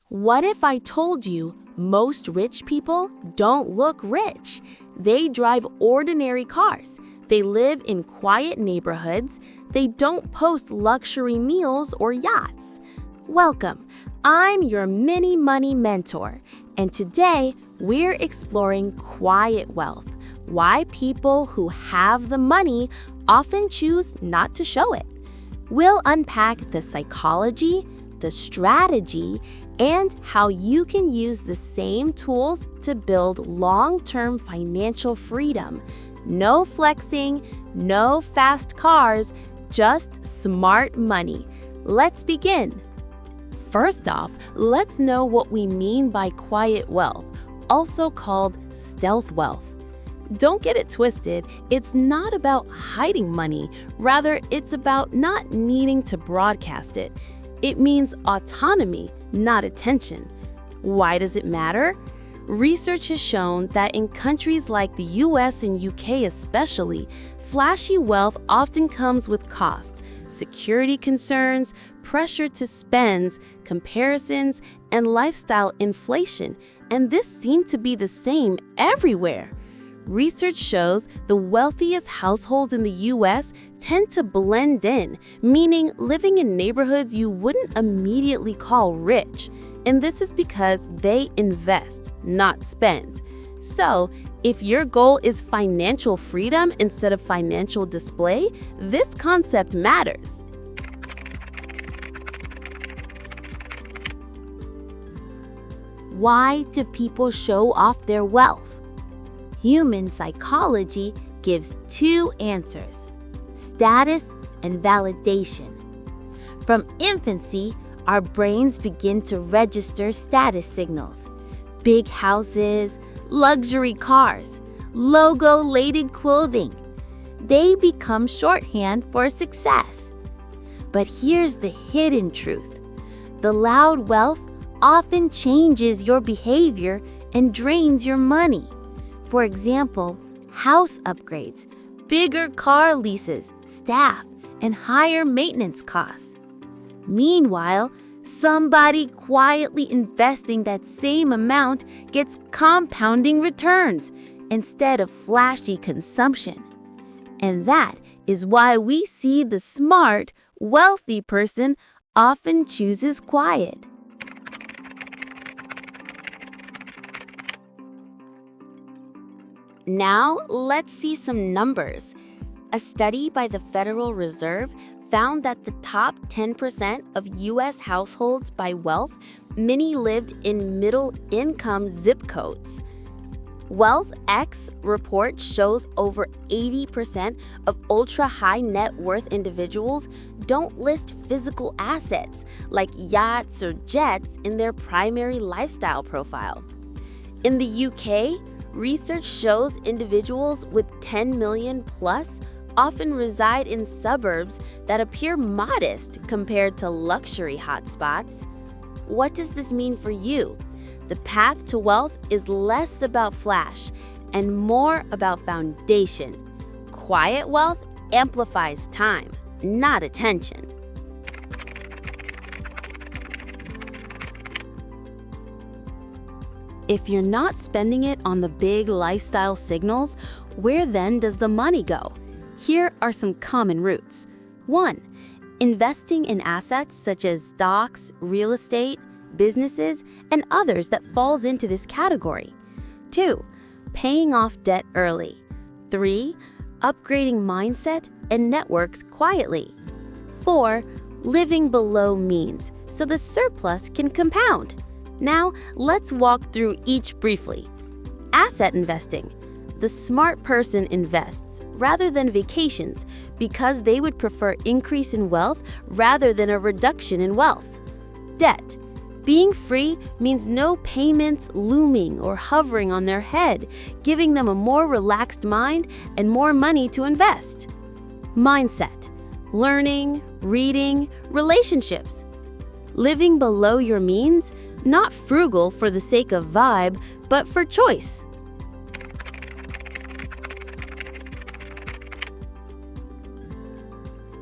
What if I told you most rich people don't look rich? They drive ordinary cars. They live in quiet neighborhoods. They don't post luxury meals or yachts. Welcome. I'm your mini money mentor, and today we're exploring quiet wealth, why people who have the money often choose not to show it. We'll unpack the psychology, the strategy, and how you can use the same tools to build long-term financial freedom. No flexing, no fast cars, just smart money. Let's begin. First off, let's know what we mean by quiet wealth, also called stealth wealth. Don't get it twisted, it's not about hiding money. Rather, it's about not needing to broadcast it. It means autonomy, not attention. Why does it matter? Research has shown that in countries like the US and UK especially, flashy wealth often comes with cost, security concerns, pressure to spend, comparisons, and lifestyle inflation, and this seemed to be the same everywhere. Research shows the wealthiest households in the US tend to blend in, meaning living in neighborhoods you wouldn't immediately call rich. And this is because they invest, not spend. So, if your goal is financial freedom instead of financial display, this concept matters. Why do people show off their wealth? Human psychology gives two answers: status and validation. From infancy, our brains begin to register status signals. Big houses, luxury cars, logo-laden clothing. They become shorthand for success. But here's the hidden truth. The loud wealth often changes your behavior and drains your money. For example, house upgrades, bigger car leases, staff, and higher maintenance costs. Meanwhile, somebody quietly investing that same amount gets compounding returns instead of flashy consumption. And that is why we see the smart, wealthy person often chooses quiet. Now, let's see some numbers. A study by the Federal Reserve found that the top 10% of U.S. households by wealth, many lived in middle-income zip codes. WealthX report shows over 80% of ultra-high net worth individuals don't list physical assets like yachts or jets in their primary lifestyle profile. In the UK, research shows individuals with 10 million plus often reside in suburbs that appear modest compared to luxury hotspots. What does this mean for you? The path to wealth is less about flash and more about foundation. Quiet wealth amplifies time, not attention. If you're not spending it on the big lifestyle signals, where then does the money go? Here are some common routes. 1. Investing in assets such as stocks, real estate, businesses, and others that falls into this category. 2. Paying off debt early. 3. Upgrading mindset and networks quietly. 4. Living below means so the surplus can compound. Now, let's walk through each briefly. Asset investing. The smart person invests rather than vacations because they would prefer increase in wealth rather than a reduction in wealth. Debt. Being free means no payments looming or hovering on their head, giving them a more relaxed mind and more money to invest. Mindset. Learning, reading, relationships. Living below your means, not frugal for the sake of vibe, but for choice.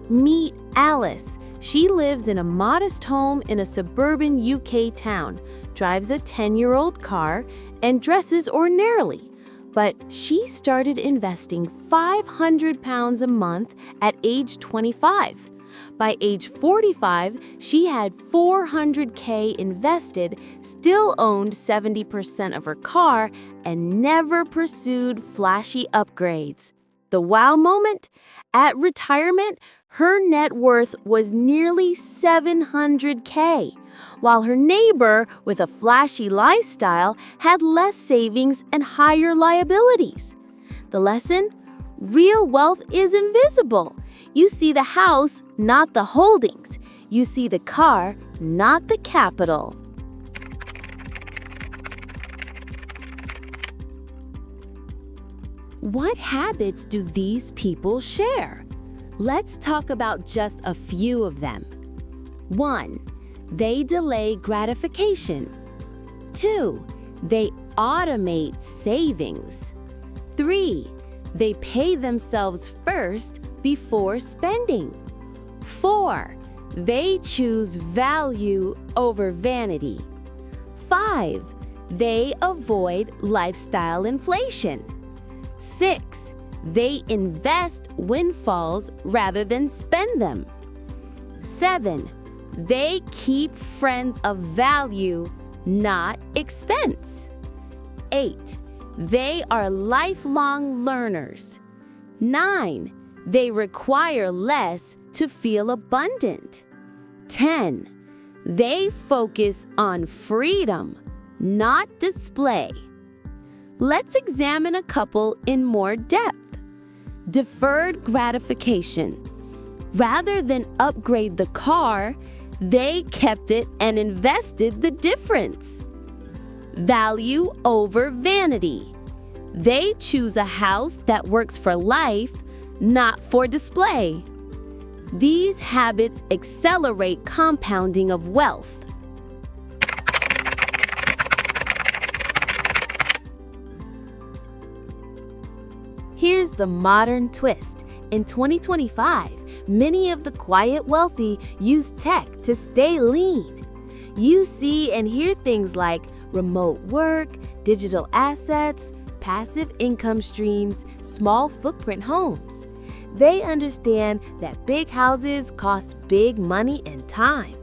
Meet Alice. She lives in a modest home in a suburban UK town, drives a 10-year-old car, and dresses ordinarily. But she started investing £500 a month at age 25. By age 45, she had $400K invested, still owned 70% of her car, and never pursued flashy upgrades. The wow moment? At retirement, her net worth was nearly $700K, while her neighbor with a flashy lifestyle had less savings and higher liabilities. The lesson? Real wealth is invisible. You see the house, not the holdings. You see the car, not the capital. What habits do these people share? Let's talk about just a few of them. 1. They delay gratification. 2. They automate savings. 3. They pay themselves first before spending. 4. They choose value over vanity. 5. They avoid lifestyle inflation. 6. They invest windfalls rather than spend them. 7. They keep friends of value, not expense. 8. They are lifelong learners. 9. They require less to feel abundant. 10. They focus on freedom, not display. Let's examine a couple in more depth. Deferred gratification. Rather than upgrade the car, they kept it and invested the difference. Value over vanity. They choose a house that works for life, not for display. These habits accelerate compounding of wealth. Here's the modern twist. In 2025, many of the quiet wealthy use tech to stay lean. You see and hear things like remote work, digital assets, passive income streams, small footprint homes. They understand that big houses cost big money and time.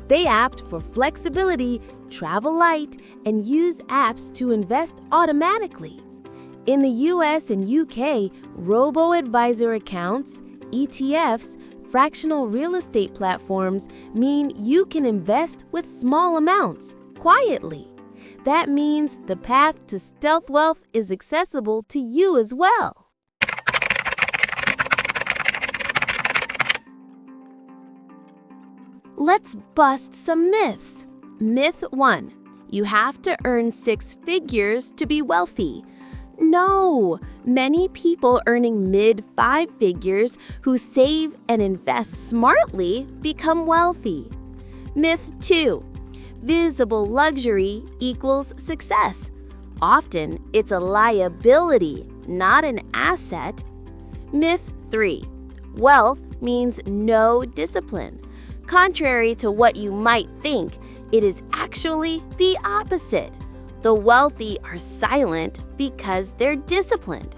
They opt for flexibility, travel light, and use apps to invest automatically. In the US and UK, robo-advisor accounts, ETFs, fractional real estate platforms mean you can invest with small amounts, quietly. That means the path to stealth wealth is accessible to you as well. Let's bust some myths. Myth 1. You have to earn 6 figures to be wealthy. No, many people earning mid-5 figures who save and invest smartly become wealthy. Myth 2. Visible luxury equals success. Often, it's a liability, not an asset. Myth 3. Wealth means no discipline. Contrary to what you might think, it is actually the opposite. The wealthy are silent because they're disciplined.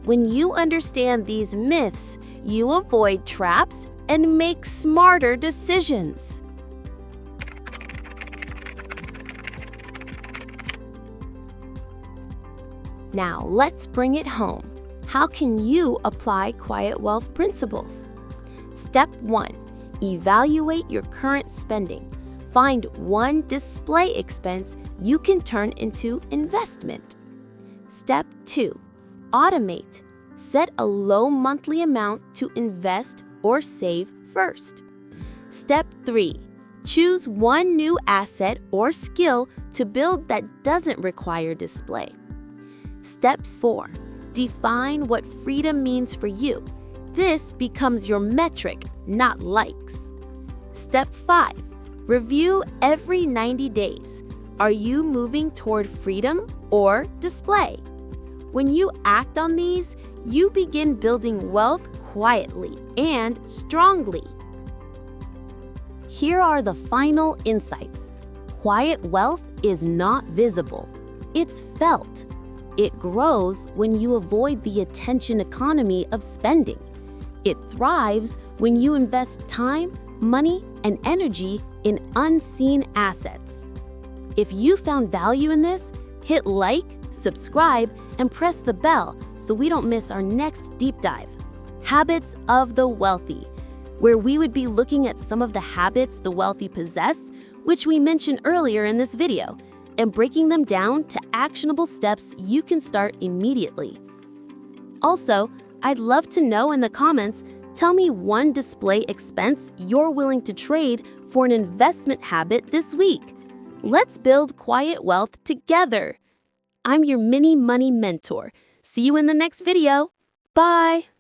When you understand these myths, you avoid traps and make smarter decisions. Now, let's bring it home. How can you apply quiet wealth principles? Step 1. Evaluate your current spending. Find one display expense you can turn into investment. Step 2. Automate. Set a low monthly amount to invest or save first. Step 3. Choose one new asset or skill to build that doesn't require display. Step 4. Define what freedom means for you. This becomes your metric, not likes. Step 5. Review every 90 days. Are you moving toward freedom or display? When you act on these, you begin building wealth quietly and strongly. Here are the final insights. Quiet wealth is not visible. It's felt. It grows when you avoid the attention economy of spending. It thrives when you invest time, money, and energy in unseen assets. If you found value in this, hit like, subscribe, and press the bell so we don't miss our next deep dive. Habits of the wealthy, where we would be looking at some of the habits the wealthy possess, which we mentioned earlier in this video, and breaking them down to actionable steps you can start immediately. Also, I'd love to know in the comments, tell me one display expense you're willing to trade for an investment habit this week. Let's build quiet wealth together. I'm your mini money mentor. See you in the next video. Bye.